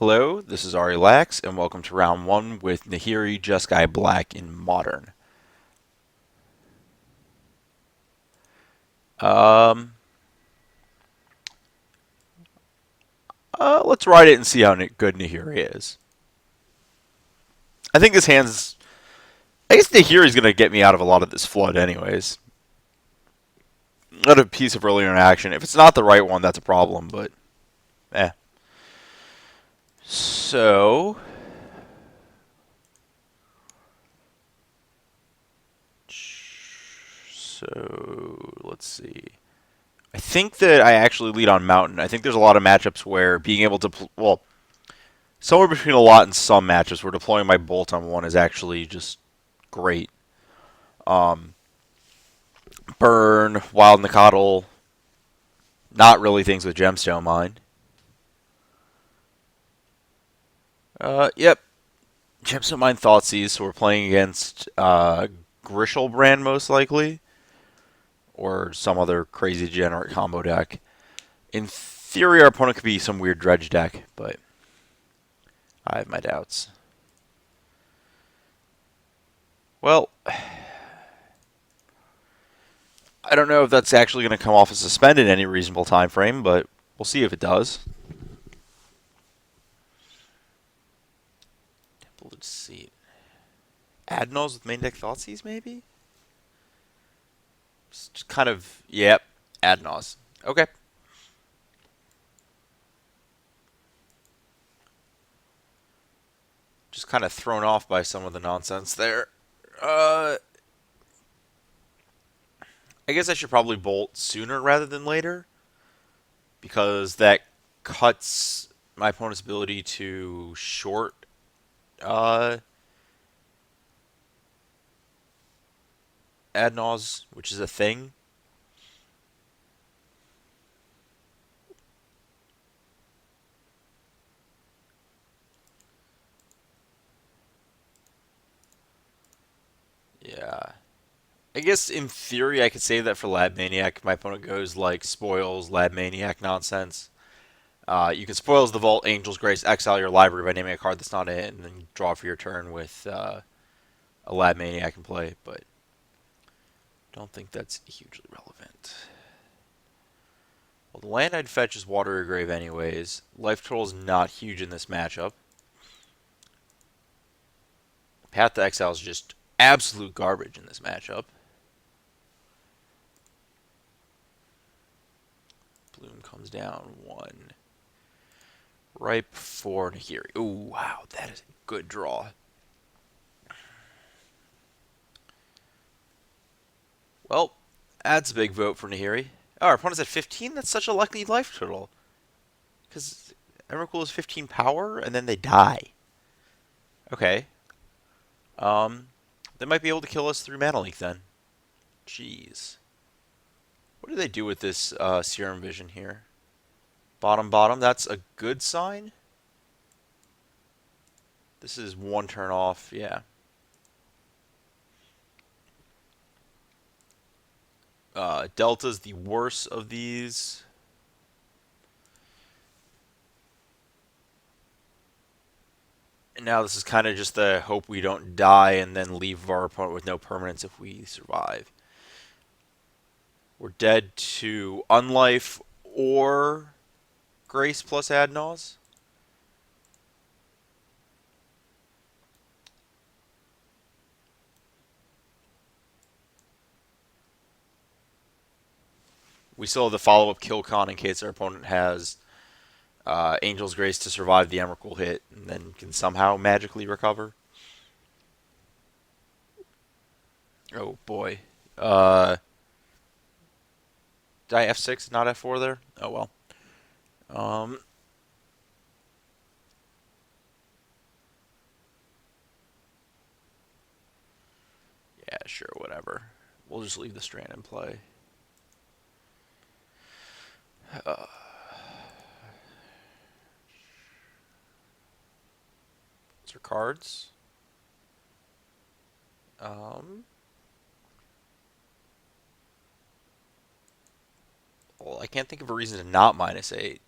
Hello, this is Ari Lax, and welcome to round one with Nahiri Jeskai Black in Modern. Um, let's ride it and see how good Nahiri is. I think this hand's. I guess Nahiri's going to get me out of a lot of this flood, anyways. Not a piece of earlier interaction. If it's not the right one, that's a problem, but. Eh. So. Let's see. I think that I actually lead on Mountain. I think there's a lot of matchups where being able to. Well, somewhere between a lot and some matches where deploying my bolt on one is actually just great. Um, Burn, Wild Nicottle, not really things with Gemstone Mine. Yep, Gemstone Mine Thoughtseize, so we're playing against Grishelbrand most likely, or some other crazy degenerate combo deck. In theory, our opponent could be some weird dredge deck, but I have my doubts. Well, I don't know if that's actually going to come off as suspended in any reasonable time frame, but we'll see if it does. Let's see. Adnos with main deck Thoughtseize, maybe? Just kind of, yep, Adnos. Okay. Just kind of thrown off by some of the nonsense there. I guess I should probably bolt sooner rather than later, because that cuts my opponent's ability to short uh, Adnos, which is a thing. Yeah. I guess in theory I could save that for Lab Maniac. My opponent goes like spoils, Lab Maniac nonsense. You can spoils the Vault, Angel's Grace, exile your library by naming a card that's not in it, and then draw for your turn with a Lab Maniac in play, but don't think that's hugely relevant. Well, the land I'd fetch is Water or Grave anyways. Life total is not huge in this matchup. Path to Exile is just absolute garbage in this matchup. Bloom comes down one. Ripe for Nahiri. Ooh, wow, that is a good draw. Well, that's a big vote for Nahiri. Oh, our opponent's at 15? That's such a lucky life total. Because Emrakul is 15 power, and then they die. Okay. They might be able to kill us through Mana Leak then. Jeez. What do they do with this Serum Vision here? Bottom, bottom. That's a good sign. This is one turn off. Yeah. Delta's the worst of these. And now this is kind of just the hope we don't die and then leave our opponent with no permanence if we survive. We're dead to Unlife or Grace plus Adnos. We still have the follow-up kill con in case our opponent has Angel's Grace to survive the Emrakul hit and then can somehow magically recover. Oh boy. Did I F6 not F4 there? Oh well. Um, yeah, sure, whatever. We'll just leave the Strand in play. Uh, those are cards. Um, well, I can't think of a reason to not -8.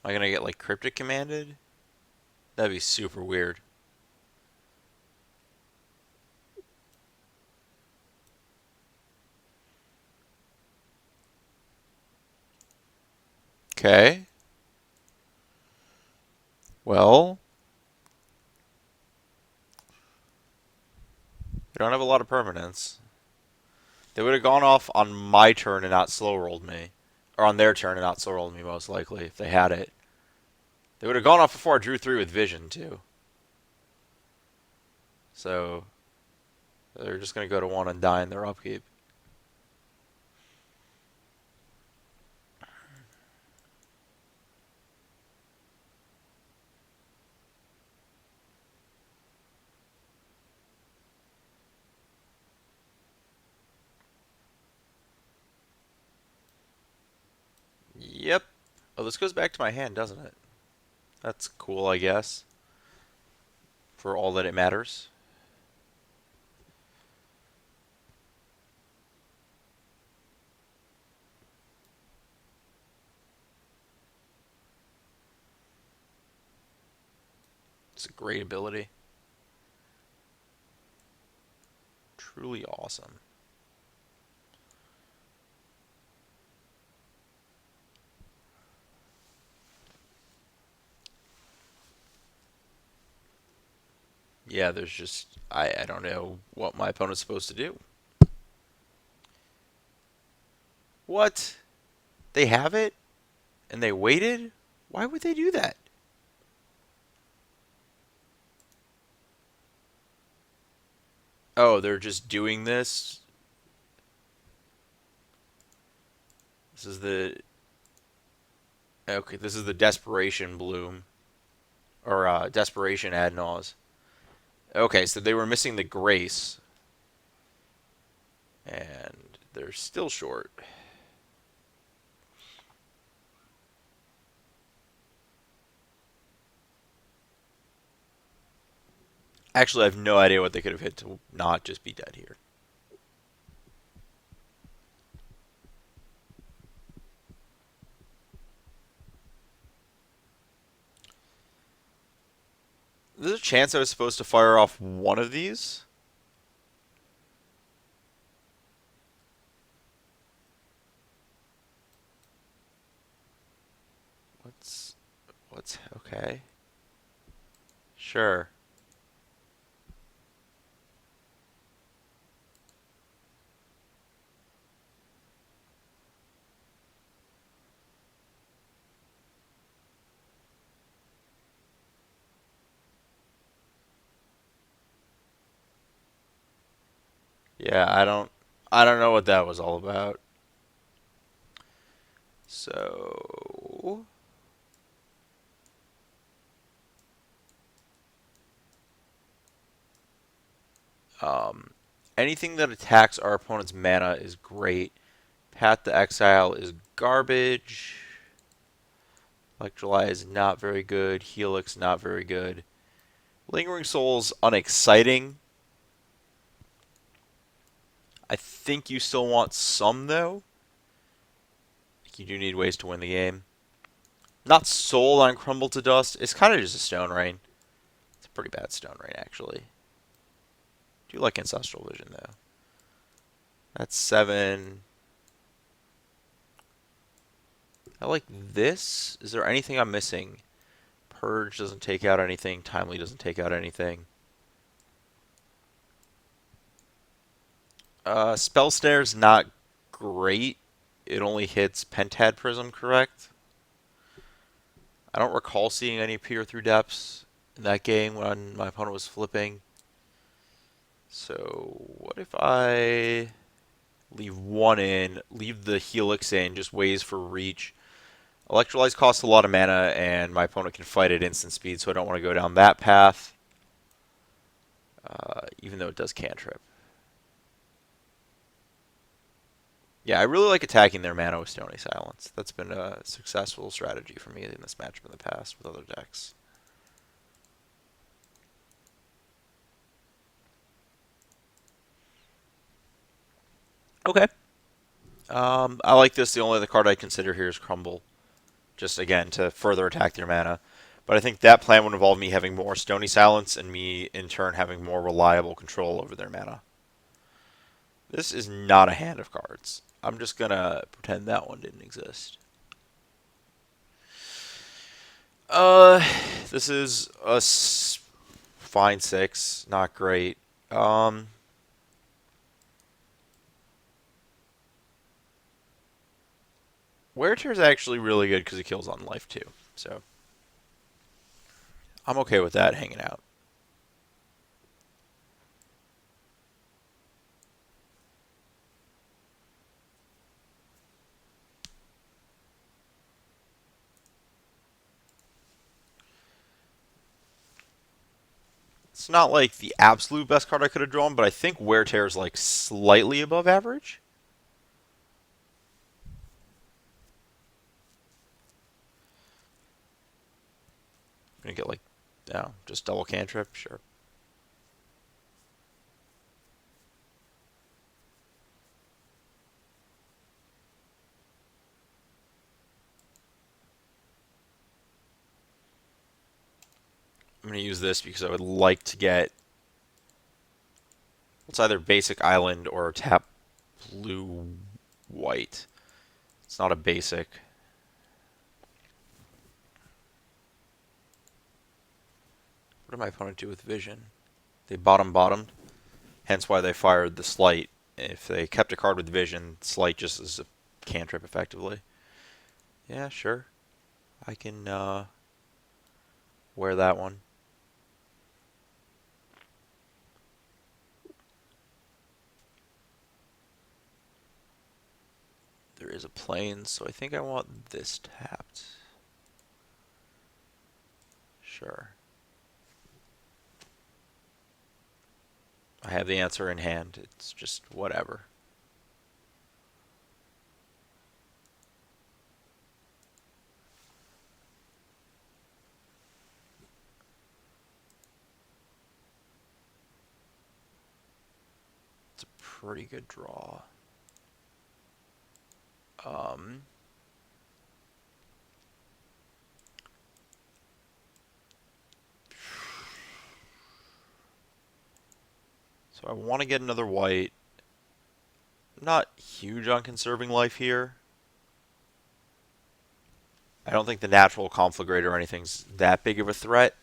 Am I gonna get like Cryptic Commanded? That'd be super weird. Okay. Well, we don't have a lot of permanents. They would have gone off on my turn and not slow rolled me. Or on their turn and not slow rolled me, most likely, if they had it. They would have gone off before I drew 3 with Vision, too. So, they're just going to go to 1 and die in their upkeep. Yep. Oh, this goes back to my hand, doesn't it? That's cool, I guess. For all that it matters. It's a great ability. Truly awesome. Yeah, there's just I don't know what my opponent's supposed to do. What? They have it and they waited? Why would they do that? Oh, they're just doing this. This is the okay, this is the desperation bloom or desperation ad nause. Okay, so they were missing the grace and they're still short. Actually, I have no idea what they could have hit to not just be dead here. There's a chance I was supposed to fire off one of these. What's what's okay? Sure. Yeah, I don't know what that was all about. So, um anything that attacks our opponent's mana is great. Path to Exile is garbage. Electrolyte is not very good. Helix not very good. Lingering Soul's unexciting. I think you still want some though. You do need ways to win the game. Not sold on Crumble to Dust. It's kind of just a Stone Rain. It's a pretty bad Stone Rain actually. Do you like Ancestral Vision though? That's 7. I like this. Is there anything I'm missing? Purge doesn't take out anything. Timely doesn't take out anything. Spell Snare's not great. It only hits Pentad Prism, correct? I don't recall seeing any Peer Through Depths in that game when my opponent was flipping. So what if I leave 1 in, leave the Helix in, just ways for reach. Electrolytes cost a lot of mana, and my opponent can fight at instant speed, so I don't want to go down that path, even though it does cantrip. Yeah, I really like attacking their mana with Stony Silence. That's been a successful strategy for me in this matchup in the past with other decks. Okay. I like this. The only other card I consider here is Crumble. just again to further attack their mana. But I think that plan would involve me having more Stony Silence and me in turn having more reliable control over their mana. This is not a hand of cards. I'm just gonna pretend that one didn't exist. Uh, this is a fine 6, not great. Um, Wear Tear is actually really good because it kills on life too. So I'm okay with that hanging out. It's not like the absolute best card I could have drawn, but I think Wear Tear is like slightly above average. I'm gonna get like, no, just double cantrip, sure. I'm gonna use this because I would like to get. It's either basic island or tap blue white. It's not a basic. What did my opponent do with vision? They bottomed, hence why they fired the slight. If they kept a card with vision, slight just is a cantrip effectively. Yeah, sure. I can wear that one. There is a plane, so I think I want this tapped. Sure. I have the answer in hand. It's just whatever. It's a pretty good draw. Um, so I want to get another white. Not huge on conserving life here. I don't think the natural conflagrate or anything's that big of a threat.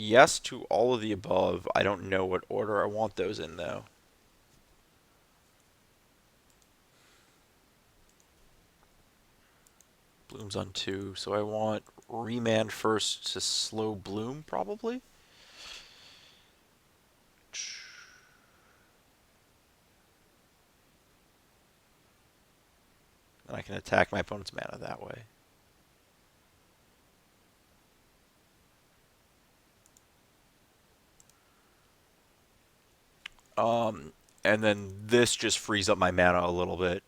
Yes to all of the above. I don't know what order I want those in though. Bloom's on 2, so I want Remand first to slow Bloom probably. And I can attack my opponent's mana that way. And then this just frees up my mana a little bit.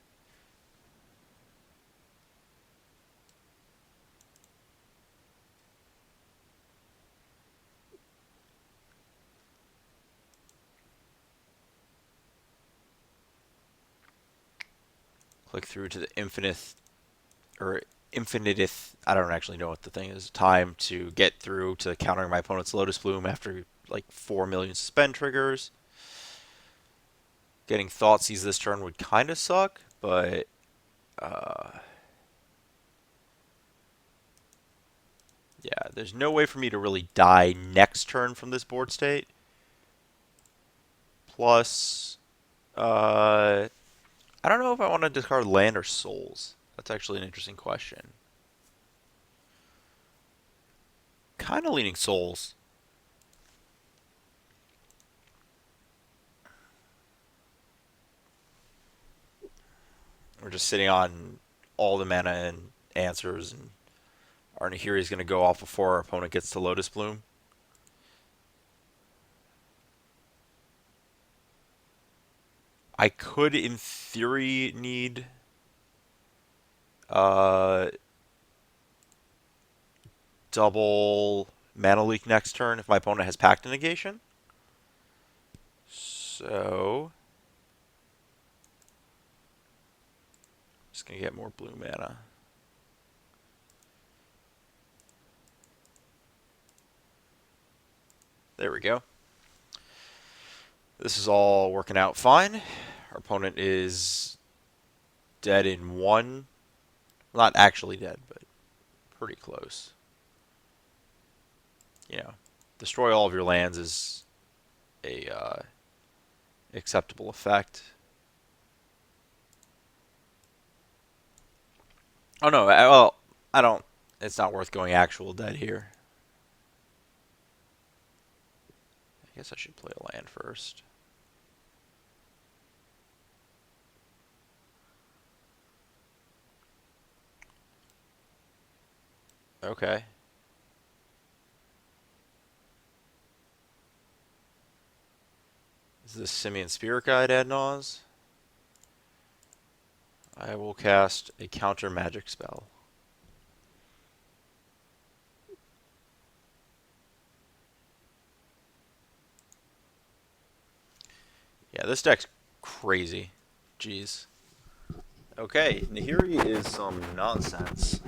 Click through to the infinite or infiniteth. I don't actually know what the thing is. Time to get through to countering my opponent's Lotus Bloom after like 4 million suspend triggers. Getting Thoughtseize this turn would kind of suck, but yeah, there's no way for me to really die next turn from this board state. Plus, I don't know if I want to discard land or souls. That's actually an interesting question. Kind of leaning souls. We're just sitting on all the mana and answers, and our Nahiri is going to go off before our opponent gets to Lotus Bloom. I could, in theory, need double mana leak next turn if my opponent has Pact Negation. So, just gonna get more blue mana. There we go. This is all working out fine. Our opponent is dead in one. Not actually dead, but pretty close. You know, destroy all of your lands is a acceptable effect. Oh no, well, I don't. It's not worth going actual dead here. I guess I should play a land first. Okay. Is this Simian Spirit Guide ad nause? I will cast a counter magic spell. Yeah, this deck's crazy. Jeez. Okay, Nahiri is some nonsense.